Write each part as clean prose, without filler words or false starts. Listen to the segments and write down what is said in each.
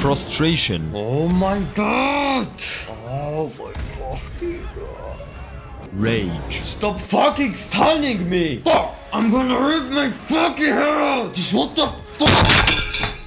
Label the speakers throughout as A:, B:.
A: frustration.
B: Oh my god! Oh my fucking god.
A: Rage.
B: Stop fucking stunning me! Fuck! I'm gonna rip my fucking hair out! Just what the fuck?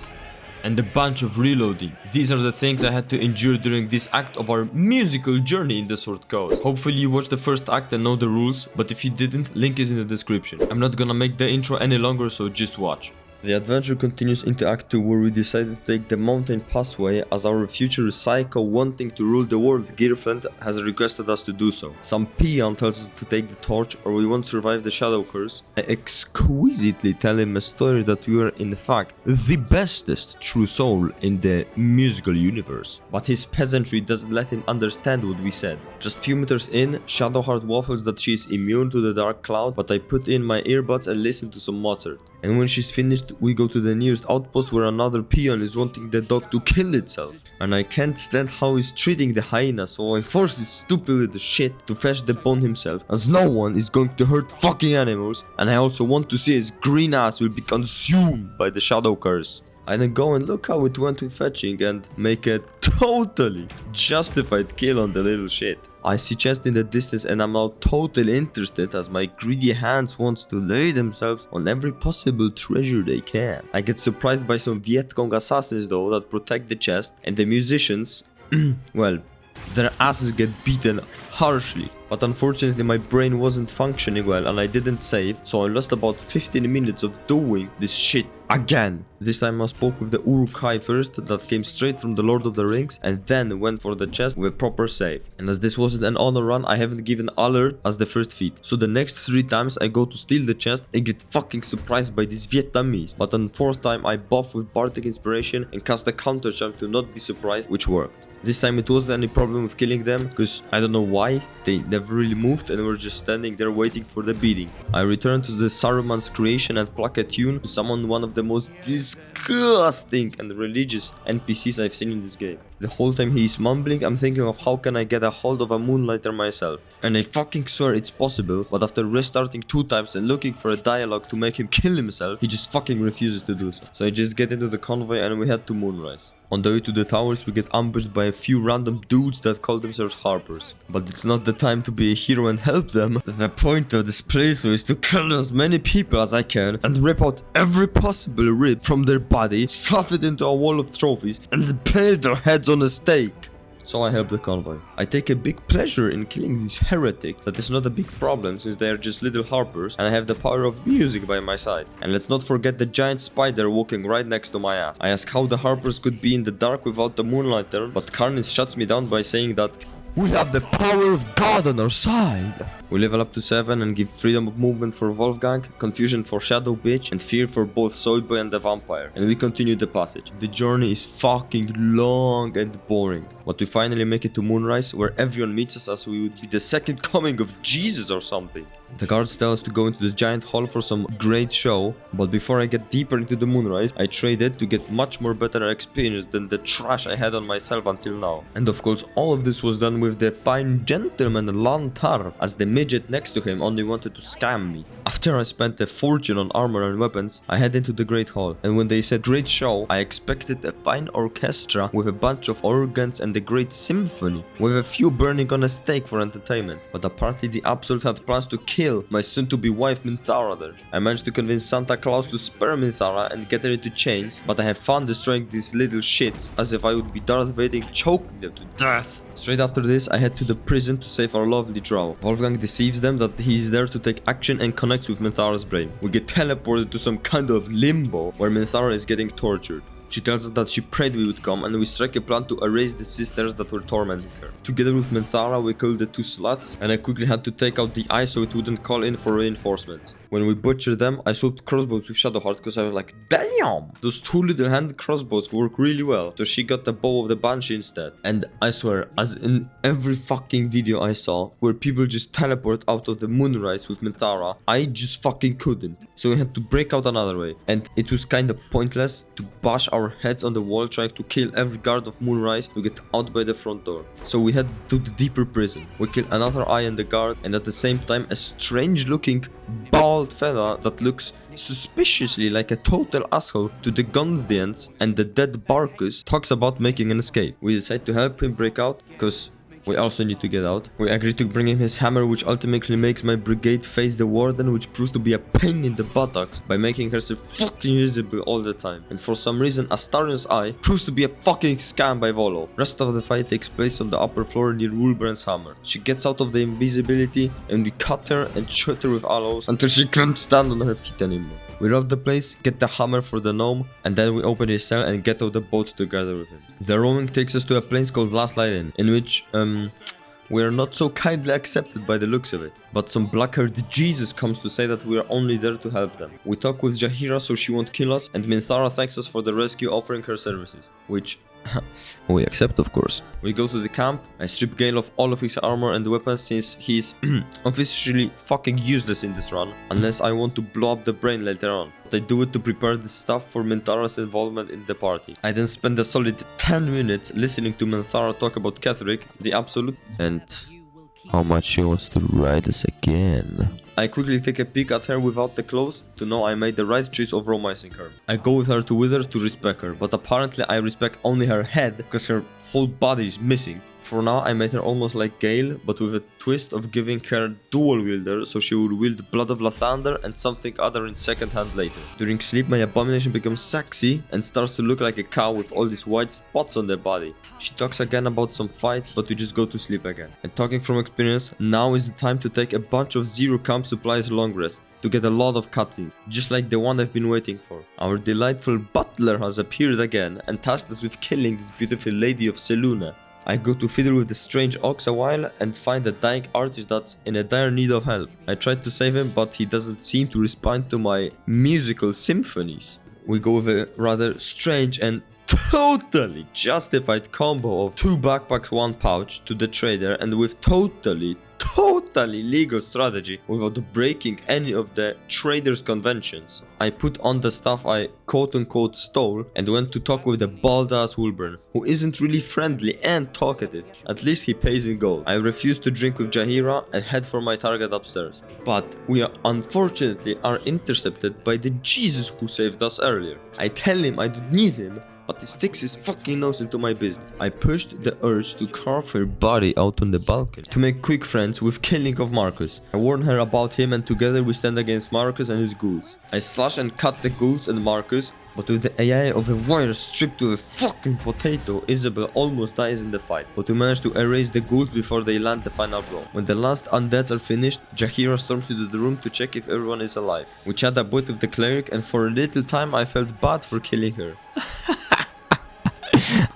A: And a bunch of reloading. These are the things I had to endure during this act of our musical journey in the Sword Coast. Hopefully you watched the first act and know the rules, but if you didn't, link is in the description. I'm not gonna make the intro any longer, so just watch. The adventure continues into Act 2, where we decided to take the mountain passway as our future psycho wanting to rule the world girlfriend has requested us to do so. Some peon tells us to take the torch or we won't survive the shadow curse. I exquisitely tell him a story that we are in fact the bestest true soul in the musical universe. But his peasantry doesn't let him understand what we said. Just few meters in, Shadowheart waffles that she is immune to the dark cloud, but I put in my earbuds and listen to some Mozart. And when she's finished, we go to the nearest outpost where another peon is wanting the dog to kill itself. And I can't stand how he's treating the hyena, so I force this stupid little shit to fetch the bone himself, as no one is going to hurt fucking animals, and I also want to see his green ass will be consumed by the shadow curse. I then go and look how it went with fetching and make a totally justified kill on the little shit. I see chest in the distance and I'm now totally interested as my greedy hands wants to lay themselves on every possible treasure they can. I get surprised by some Viet Cong assassins though that protect the chest, and the musicians, well, their asses get beaten harshly. But unfortunately my brain wasn't functioning well and I didn't save, so I lost about 15 minutes of doing this shit again. This time I spoke with the Uruk-hai first that came straight from the Lord of the Rings, and then went for the chest with a proper save. And as this wasn't an honor run, I haven't given alert as the first feat. So the next 3 times I go to steal the chest and get fucking surprised by these Vietnamese. But on the 4th time I buff with Bardic Inspiration and cast a counter charm to not be surprised, which worked. This time it wasn't any problem with killing them, because I don't know why, they never really moved and were just standing there waiting for the beating. I returned to the Saruman's creation and pluck a tune to summon one of the most disgusting and religious NPCs I've seen in this game. The whole time he is mumbling, I'm thinking of how can I get a hold of a Moonlighter myself. And I fucking swear it's possible, but after restarting 2 times and looking for a dialogue to make him kill himself, he just fucking refuses to do so. So I just get into the convoy and we head to Moonrise. On the way to the towers we get ambushed by a few random dudes that call themselves Harpers. But it's not the time to be a hero and help them. The point of this playthrough is to kill as many people as I can and rip out every possible rib from their body, stuff it into a wall of trophies and impale their heads on a stake. So I help the convoy. I take a big pleasure in killing these heretics. That is not a big problem since they are just little harpers and I have the power of music by my side. And let's not forget the giant spider walking right next to my ass. I ask how the harpers could be in the dark without the Moonlighter, but Karnis shuts me down by saying that we have the power of God on our side. We level up to 7 and give freedom of movement for Wolfgang, confusion for Shadow Bitch, and fear for both Soyboy and the vampire. And we continue the passage. The journey is fucking long and boring, but we finally make it to Moonrise, where everyone meets us as we would be the second coming of Jesus or something. The guards tell us to go into this giant hall for some great show, but before I get deeper into the Moonrise, I traded to get much more better experience than the trash I had on myself until now. And of course all of this was done with the fine gentleman Lantar, as the midget next to him only wanted to scam me. After I spent a fortune on armor and weapons, I head into the great hall, and when they said great show, I expected a fine orchestra with a bunch of organs and a great symphony, with a few burning on a stake for entertainment. But apparently the Absolute had plans to kill my soon-to-be wife Minthara there. I managed to convince Santa Claus to spare Minthara and get her into chains, but I have fun destroying these little shits as if I would be Darth Vader choking them to death. Straight after this, I head to the prison to save our lovely drow. Wolfgang deceives them that he is there to take action and connects with Minthara's brain. We get teleported to some kind of limbo where Minthara is getting tortured. She tells us that she prayed we would come and we strike a plan to erase the sisters that were tormenting her. Together with Minthara we killed the 2 sluts and I quickly had to take out the eye so it wouldn't call in for reinforcements. When we butchered them, I swapped crossbows with Shadowheart because I was like, damn! Those 2 little hand crossbows work really well, so she got the bow of the Banshee instead. And I swear, as in every fucking video I saw where people just teleport out of the Moonrise with Minthara, I just fucking couldn't. So we had to break out another way. And it was kind of pointless to bash our our heads on the wall trying to kill every guard of Moonrise to get out by the front door. So we head to the deeper prison. We kill another eye in the guard, and at the same time a strange looking bald fella that looks suspiciously like a total asshole to the Gunsdians, and the dead Barkus talks about making an escape. We decide to help him break out because we also need to get out. We agree to bring him his hammer, which ultimately makes my brigade face the warden, which proves to be a pain in the buttocks by making herself fucking visible all the time. And for some reason, Astarion's eye proves to be a fucking scam by Volo. Rest of the fight takes place on the upper floor near Wulbrand's hammer. She gets out of the invisibility and we cut her and shoot her with aloes until she can't stand on her feet anymore. We rob the place, get the hammer for the gnome, and then we open his cell and get out the boat together with him. The rowing takes us to a place called Last Light Inn, in which, we are not so kindly accepted by the looks of it. But some black-haired Jesus comes to say that we are only there to help them. We talk with Jaheira so she won't kill us, and Minthara thanks us for the rescue, offering her services, which we accept, of course. We go to the camp. I strip Gale of all of his armor and weapons since he's officially fucking useless in this run, unless I want to blow up the brain later on. But I do it to prepare the stuff for Minthara's involvement in the party. I then spend a solid 10 minutes listening to Minthara talk about Ketheric, the absolute, and how much she wants to ride us again. I quickly take a peek at her without the clothes to know I made the right choice of romancing her. I go with her to Withers to respect her, but apparently I respect only her head because her whole body is missing. For now I made her almost like Gale, but with a twist of giving her dual wielder so she would wield Blood of Lathander and something other in second hand later. During sleep my abomination becomes sexy and starts to look like a cow with all these white spots on their body. She talks again about some fight, but we just go to sleep again. And talking from experience, now is the time to take a bunch of zero camp supplies long rest to get a lot of cutscenes, just like the one I've been waiting for. Our delightful butler has appeared again and tasked us with killing this beautiful lady of Seluna. I go to fiddle with the strange ox a while and find a dying artist that's in a dire need of help. I tried to save him, but he doesn't seem to respond to my musical symphonies. We go with a rather strange and totally justified combo of 2 backpacks, 1 pouch to the trader, and with totally legal strategy without breaking any of the trader's conventions. I put on the stuff I quote-unquote stole and went to talk with the bald-ass Wulbrand, who isn't really friendly and talkative. At least he pays in gold. I refuse to drink with Jaheira and head for my target upstairs. But we are unfortunately intercepted by the Jesus who saved us earlier. I tell him I don't need him, but he sticks his fucking nose into my business. I pushed the urge to carve her body out on the balcony to make quick friends with killing of Marcus. I warn her about him and together we stand against Marcus and his ghouls. I slash and cut the ghouls and Marcus, but with the AI of a wire stripped to a fucking potato, Isabel almost dies in the fight. But we manage to erase the ghouls before they land the final blow. When the last undeads are finished, Jaheira storms into the room to check if everyone is alive. We chat a bit with the cleric and for a little time I felt bad for killing her.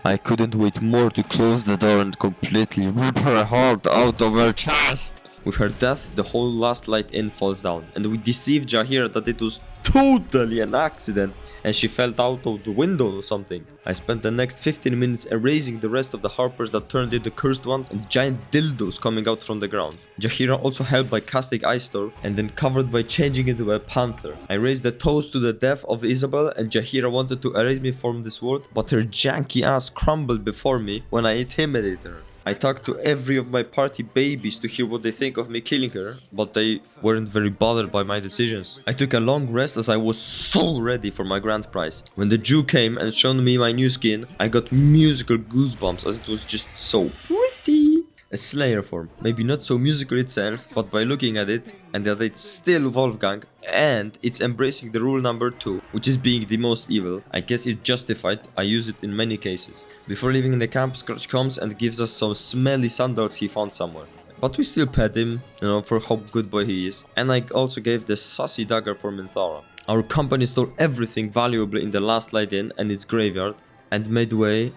A: I couldn't wait more to close the door and completely rip her heart out of her chest. With her death, the whole Last Light Inn falls down, and we deceive Jaheira that it was totally an accident and she fell out of the window or something. I spent the next 15 minutes erasing the rest of the harpers that turned into cursed ones and giant dildos coming out from the ground. Jaheira also helped by casting Ice Storm and then covered by changing into a panther. I raised a toast to the death of Isabel and Jaheira wanted to erase me from this world, but her janky ass crumbled before me when I intimidated her. I talked to every of my party babies to hear what they think of me killing her, but they weren't very bothered by my decisions. I took a long rest as I was so ready for my grand prize. When the Jew came and showed me my new skin, I got musical goosebumps as it was just so pretty. A Slayer form, maybe not so musical itself, but by looking at it, and that it's still Wolfgang, and it's embracing the rule number 2, which is being the most evil. I guess it's justified, I use it in many cases. Before leaving the camp, Scratch comes and gives us some smelly sandals he found somewhere. But we still pet him, for how good boy he is. And I also gave the sussy dagger for Minthara. Our company stored everything valuable in the Last Light Inn and its graveyard, and made way,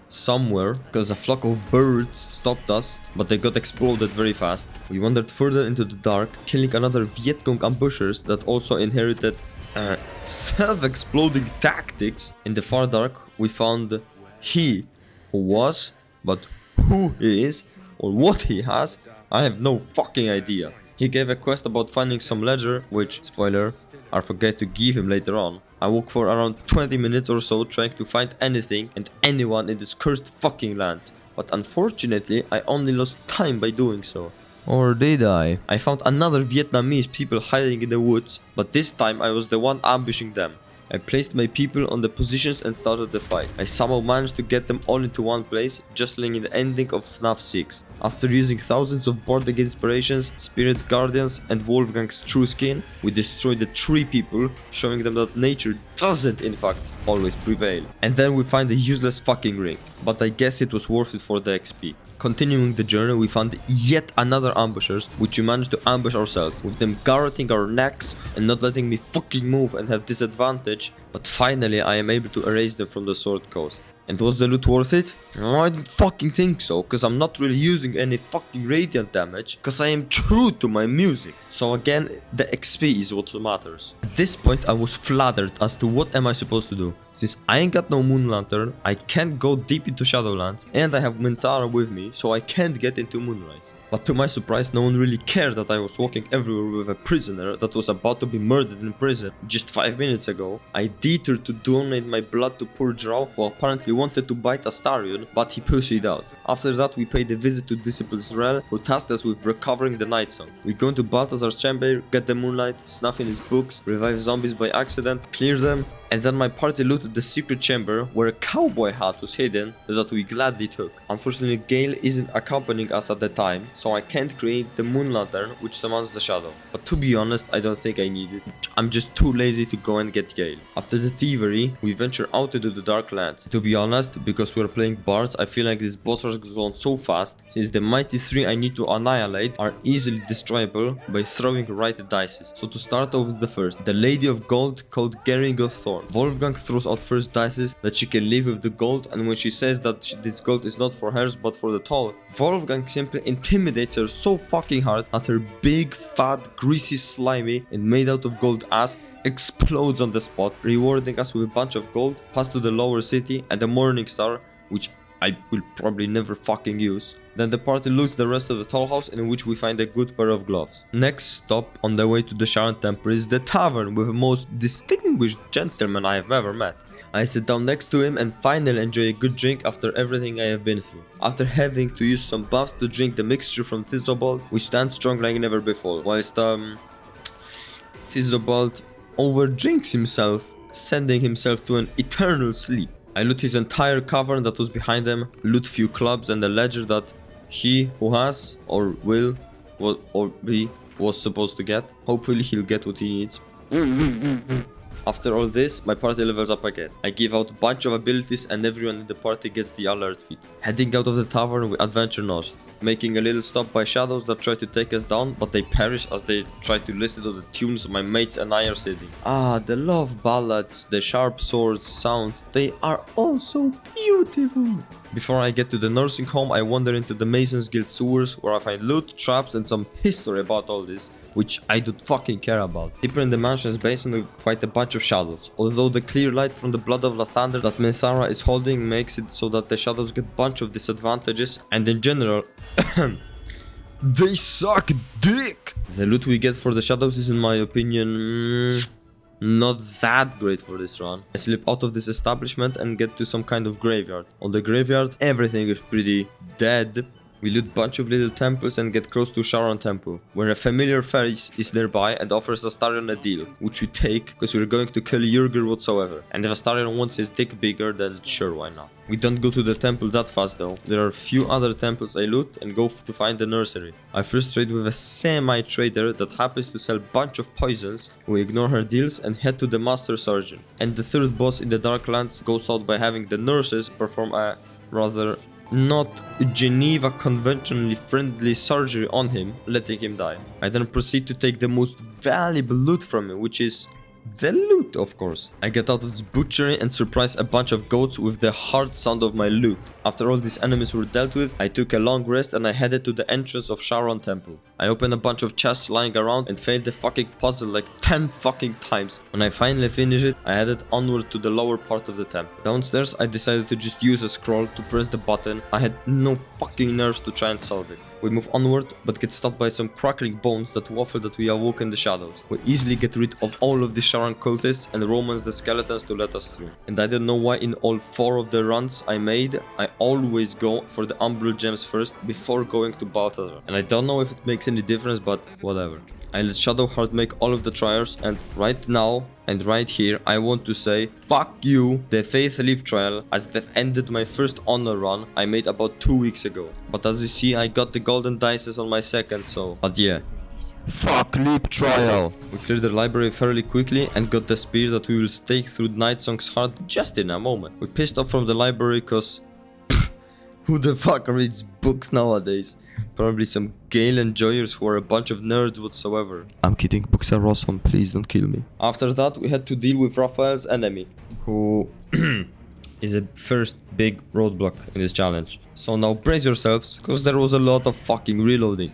A: somewhere, because a flock of birds stopped us, but they got exploded very fast. We wandered further into the dark, killing another Viet Cong ambushers that also inherited self-exploding tactics. In the far dark, we found he who was, but who he is, or what he has, I have no fucking idea. He gave a quest about finding some ledger, which, spoiler, I forget to give him later on. I walked for around 20 minutes or so trying to find anything and anyone in this cursed fucking land. But unfortunately, I only lost time by doing so. Or did I? I found another Vietnamese people hiding in the woods, but this time I was the one ambushing them. I placed my people on the positions and started the fight. I somehow managed to get them all into one place, just like in the ending of FNAF 6. After using thousands of board game inspirations, spirit guardians and Wolfgang's true skin, we destroyed the 3 people, showing them that nature doesn't in fact always prevail. And then we find a useless fucking ring, but I guess it was worth it for the XP. Continuing the journey, we found yet another ambushers, which we managed to ambush ourselves, with them garroting our necks and not letting me fucking move and have disadvantage, but finally I am able to erase them from the Sword Coast. And was the loot worth it? No, I didn't fucking think so, cause I'm not really using any fucking radiant damage, cause I am true to my music. So again, the XP is what matters. At this point I was flattered as to what am I supposed to do. Since I ain't got no moon lantern, I can't go deep into Shadowlands, and I have Mintara with me, so I can't get into Moonrise. But to my surprise, no one really cared that I was walking everywhere with a prisoner that was about to be murdered in prison just 5 minutes ago. I dared to donate my blood to poor Drow, who apparently wanted to bite Astarion, but he pussied out. After that, we paid a visit to Disciple Israel, who tasked us with recovering the Night Song. We go into Balthazar's chamber, get the moonlight, snuff in his books, revive zombies by accident, clear them, and then my party looted the secret chamber where a cowboy hat was hidden that we gladly took. Unfortunately, Gale isn't accompanying us at the time, so I can't create the moon lantern which summons the shadow. But to be honest, I don't think I need it. I'm just too lazy to go and get Gale. After the thievery, we venture out into the dark lands. To be honest, because we're playing bards, I feel like this boss rush goes on so fast, since the mighty 3 I need to annihilate are easily destroyable by throwing right dices. So to start off with the first, the Lady of Gold called Gering of Thorn. Wolfgang throws out first dices that she can leave with the gold, and when she says that this gold is not for hers but for the toll, Wolfgang simply intimidates her so fucking hard that her big, fat, greasy, slimy and made out of gold ass explodes on the spot, rewarding us with a bunch of gold, pass to the lower city and a morning star, which I will probably never fucking use. Then the party loots the rest of the toll house, in which we find a good pair of gloves. Next stop on the way to the Sharran Temple is the tavern with the most distinguished gentleman I have ever met. I sit down next to him and finally enjoy a good drink after everything I have been through. After having to use some buffs to drink the mixture from Theobald, we stand strong like never before, whilst Theobald overdrinks himself, sending himself to an eternal sleep. I loot his entire cavern that was behind him, loot few clubs and a ledger that he who has or will or he was supposed to get. Hopefully he'll get what he needs. After all this, my party levels up again. I give out a bunch of abilities and everyone in the party gets the alert feat. Heading out of the tavern, we adventure north, making a little stop by shadows that try to take us down, but they perish as they try to listen to the tunes my mates and I are singing. Ah, the love ballads, the sharp swords sounds, they are all so beautiful. Before I get to the nursing home, I wander into the Masons Guild sewers, where I find loot, traps and some history about all this, which I don't fucking care about. Deeper in the mansion's basement we fight a bunch of shadows, although the clear light from the blood of Lathander that Mithara is holding makes it so that the shadows get a bunch of disadvantages, and in general, they suck dick! The loot we get for the shadows is, in my opinion, not that great for this run. I slip out of this establishment and get to some kind of graveyard. On the graveyard, everything is pretty dead. We loot bunch of little temples and get close to Sharran Temple, where a familiar face is nearby and offers Astarion a deal, which we take because we're going to kill Yurgir whatsoever. And if Astarion wants his dick bigger, then sure, why not? We don't go to the temple that fast though. There are a few other temples I loot and go to find the nursery. I first trade with a semi-trader that happens to sell bunch of poisons. We ignore her deals and head to the Master Surgeon. And the third boss in the Darklands goes out by having the nurses perform a rather not Geneva conventionally friendly surgery on him, letting him die. I then proceed to take the most valuable loot from him, which is the loot, of course. I get out of this butchery and surprise a bunch of goats with the hard sound of my loot. After all these enemies were dealt with, I took a long rest and I headed to the entrance of Sharran Temple. I opened a bunch of chests lying around and failed the fucking puzzle like 10 fucking times. When I finally finished it, I headed onward to the lower part of the temple. Downstairs, I decided to just use a scroll to press the button. I had no fucking nerves to try and solve it. We move onward, but get stopped by some crackling bones that waffle that we awoke in the shadows. We easily get rid of all of the Sharran cultists and romance the skeletons to let us through. And I don't know why in all 4 of the runs I made, I always go for the Umbral gems first before going to Balthazar. And I don't know if it makes any difference, but whatever. I let Shadowheart make all of the trials, and right now and right here I want to say fuck you, the Faith Leap trial, as they've ended my first honor run I made about 2 weeks ago. But as you see, I got the golden dices on my second, so... But yeah. Fuck Leap trial! We cleared the library fairly quickly and got the spear that we will stake through Nightsong's heart just in a moment. We pissed off from the library cause... who the fuck reads books nowadays? Probably some Gale enjoyers who are a bunch of nerds whatsoever. I'm kidding, books are awesome, please don't kill me. After that we had to deal with Raphael's enemy, who is a first big roadblock in this challenge. So now brace yourselves, cause there was a lot of fucking reloading.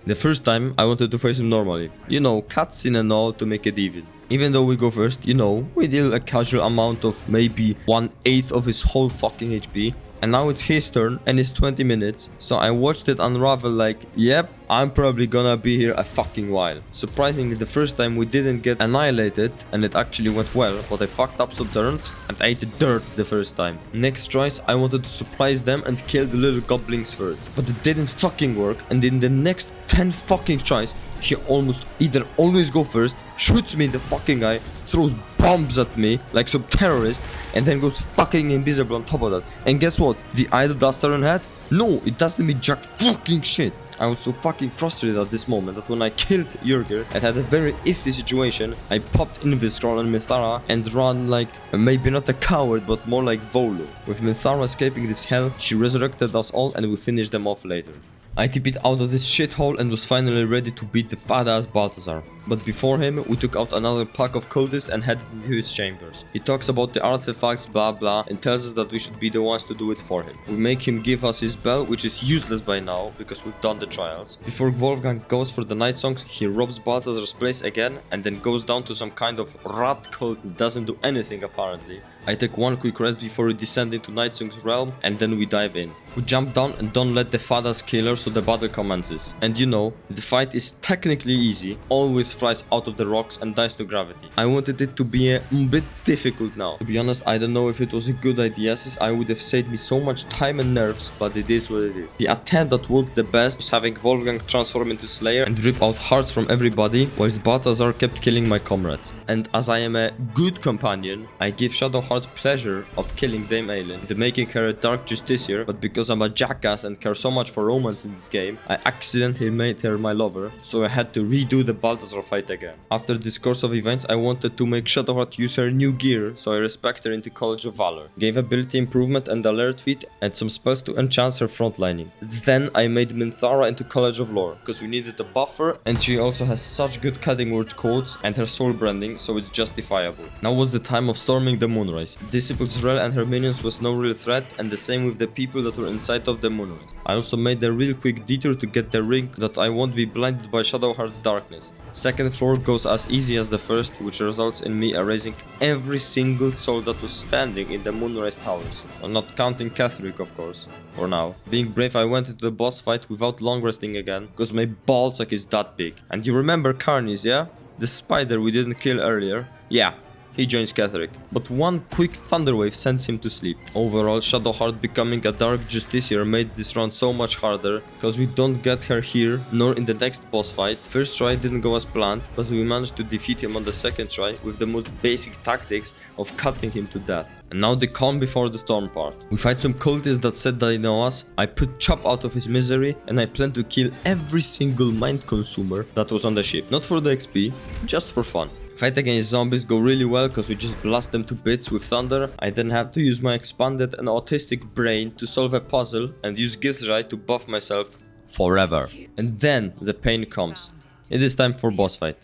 A: The first time I wanted to face him normally, you know, cutscene and all to make it even. Even though we go first, you know, we deal a casual amount of maybe 1/8 of his whole fucking HP. And now it's his turn and it's 20 minutes, so I watched it unravel like, yep, I'm probably gonna be here a fucking while. Surprisingly, the first time we didn't get annihilated and it actually went well, but I fucked up some turns and ate the dirt the first time. Next tries, I wanted to surprise them and kill the little goblins first, but it didn't fucking work, and in the next 10 fucking tries, he almost either always go first, shoots me in the fucking eye, throws bombs at me like some terrorist, and then goes fucking invisible on top of that. And guess what? The eye that Dusteron had? No, it doesn't mean jack fucking shit. I was so fucking frustrated at this moment that when I killed Yurgir and had a very iffy situation, I popped Inviscroll on Mithara and ran like, maybe not a coward, but more like Volu. With Mithara escaping this hell, she resurrected us all and we finished them off later. I TP'd out of this shithole and was finally ready to beat the fat-ass Balthazar. But before him, we took out another pack of cultists and headed into his chambers. He talks about the artifacts, blah blah, and tells us that we should be the ones to do it for him. We make him give us his bell, which is useless by now, because we've done the trials. Before Wolfgang goes for the night songs, he robs Balthazar's place again, and then goes down to some kind of rat cult that doesn't do anything apparently. I take one quick rest before we descend into Nightsong's realm, and then we dive in. We jump down and don't let the fat-ass killer, so the battle commences. And you know, the fight is technically easy, always flies out of the rocks and dies to gravity. I wanted it to be a bit difficult now. To be honest, I don't know if it was a good idea, since I would have saved me so much time and nerves, but it is what it is. The attempt that worked the best was having Wolfgang transform into Slayer and rip out hearts from everybody, whilst Balthazar kept killing my comrades. And as I am a good companion, I give Shadowheart pleasure of killing Dame Aelin and making her a dark justiciar, but because I'm a jackass and care so much for romance in this game, I accidentally made her my lover, so I had to redo the Balthazar fight again. After this course of events, I wanted to make Shadowheart use her new gear, so I respect her into College of Valor, gave ability improvement and alert feat, and some spells to enchant her frontlining. Then I made Minthara into College of Lore, because we needed a buffer, and she also has such good cutting word codes and her soul branding, so it's justifiable. Now was the time of storming the Moonrise. Disciple Zrel and her minions was no real threat, and the same with the people that were inside of the Moonrise. I also made a real quick detour to get the ring that I won't be blinded by Shadowheart's darkness. Second floor goes as easy as the first, which results in me erasing every single soul that was standing in the Moonrise towers. I'm not counting Ketheric, of course, for now. Being brave, I went into the boss fight without long resting again, because my ballsack is that big. And you remember Carnis, yeah? The spider we didn't kill earlier? Yeah. He joins Ketheric, but one quick thunderwave sends him to sleep. Overall, Shadowheart becoming a Dark Justiciar made this run so much harder, because we don't get her here, nor in the next boss fight. First try didn't go as planned, but we managed to defeat him on the second try with the most basic tactics of cutting him to death. And now the calm before the storm part. We fight some cultists that said they know us, I put Chop out of his misery, and I plan to kill every single mind consumer that was on the ship. Not for the XP, just for fun. Fight against zombies go really well because we just blast them to bits with thunder. I then have to use my expanded and autistic brain to solve a puzzle and use Githrai to buff myself forever. And then the pain comes. It is time for boss fight.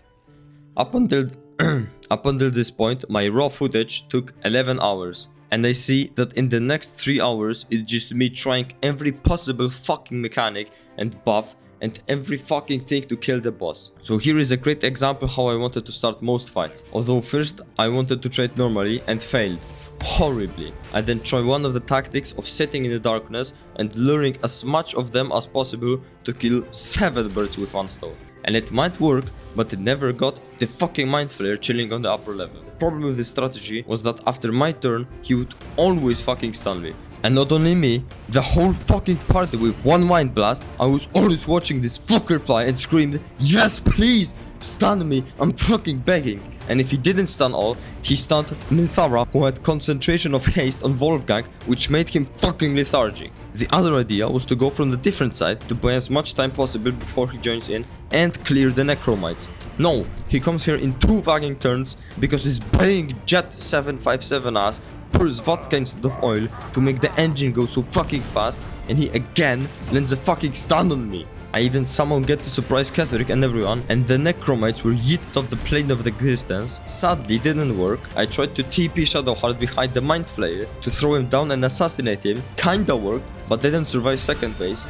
A: Up until this point, my raw footage took 11 hours. And I see that in the next 3 hours, it's just me trying every possible fucking mechanic and buff and every fucking thing to kill the boss. So here is a great example how I wanted to start most fights. Although first I wanted to trade normally and failed. horribly. I then try one of the tactics of sitting in the darkness and luring as much of them as possible to kill 7 birds with 1 stone. And it might work, but it never got the fucking mind flayer chilling on the upper level. The problem with this strategy was that after my turn, he would always fucking stun me. And not only me, the whole fucking party with 1 mind blast. I was always watching this fucker fly and screamed, "Yes, please, stun me, I'm fucking begging." And if he didn't stun all, he stunned Minthara, who had concentration of haste on Wolfgang, which made him fucking lethargic. The other idea was to go from the different side to buy as much time possible before he joins in and clear the Necromites. No, he comes here in 2 fucking turns because his baying Jet 757 ass pours vodka instead of oil to make the engine go so fucking fast, and he again lands a fucking stun on me. I even somehow get to surprise Ketheric and everyone, and the Necromites were yeeted off the plane of existence. Sadly, didn't work. I tried to TP Shadowheart behind the Mind Flayer to throw him down and assassinate him. Kinda worked, but didn't survive second phase.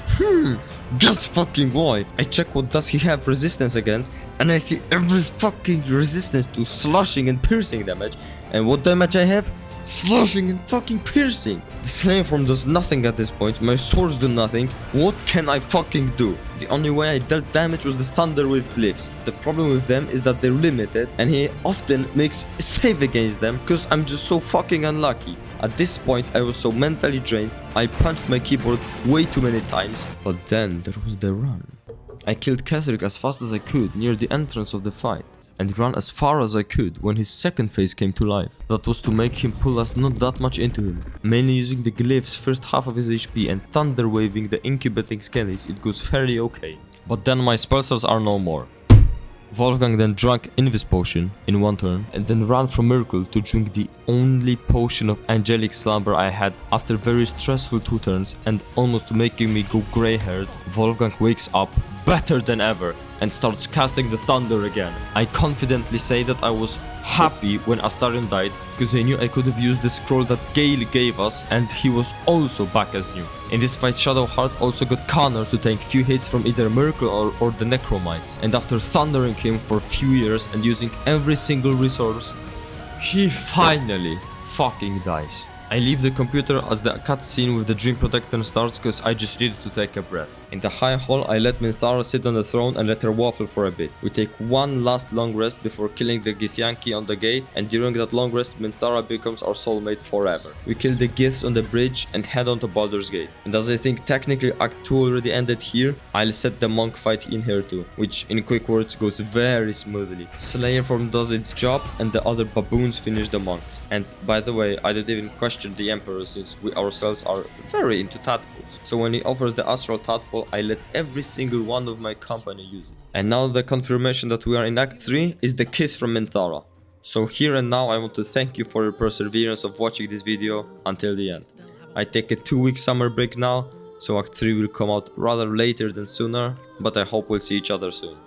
A: Guess fucking why. I check what does he have resistance against, and I see every fucking resistance to slashing and piercing damage. And what damage I have? Slashing and fucking piercing. The Slayer form does nothing at this point, my swords do nothing. What can I fucking do? The only way I dealt damage was the Thunder Wave glyphs. The problem with them is that they're limited, and he often makes a save against them because I'm just so fucking unlucky. At this point I was so mentally drained, I punched my keyboard way too many times. But then there was the run. I killed Ketheric as fast as I could near the entrance of the fight, and ran as far as I could when his second phase came to life. That was to make him pull us not that much into him. Mainly using the glyphs first half of his HP and thunder waving the incubating skellies, it goes fairly okay. But then my spellstars are no more. Wolfgang then drank Invis potion in 1 turn and then ran from Miracle to drink the only potion of angelic slumber I had after very stressful 2 turns, and almost making me go grey haired. Wolfgang wakes up better than ever and starts casting the thunder again. I confidently say that I was happy when Astarion died because I knew I could have used the scroll that Gale gave us, and he was also back as new. In this fight, Shadowheart also got Connor to take few hits from either Miracle or the Necromites, and after thundering him for a few years and using every single resource, he finally fucking dies. I leave the computer as the cutscene with the Dream Protector starts because I just needed to take a breath. In the high hall, I let Minthara sit on the throne and let her waffle for a bit. We take 1 last long rest before killing the Githyanki on the gate, and during that long rest, Minthara becomes our soulmate forever. We kill the Giths on the bridge and head on to Baldur's Gate. And as I think technically Act 2 already ended here, I'll set the monk fight in here too, which in quick words goes very smoothly. Slayer form does its job and the other baboons finish the monks. And by the way, I didn't even question the Emperor since we ourselves are very into tadpoles. So when he offers the astral tadpole, I let every single one of my company use it. And now the confirmation that we are in Act 3 is the kiss from Minthara. So here and now I want to thank you for your perseverance of watching this video until the end. I take a 2-week summer break now, so Act 3 will come out rather later than sooner, but I hope we'll see each other soon.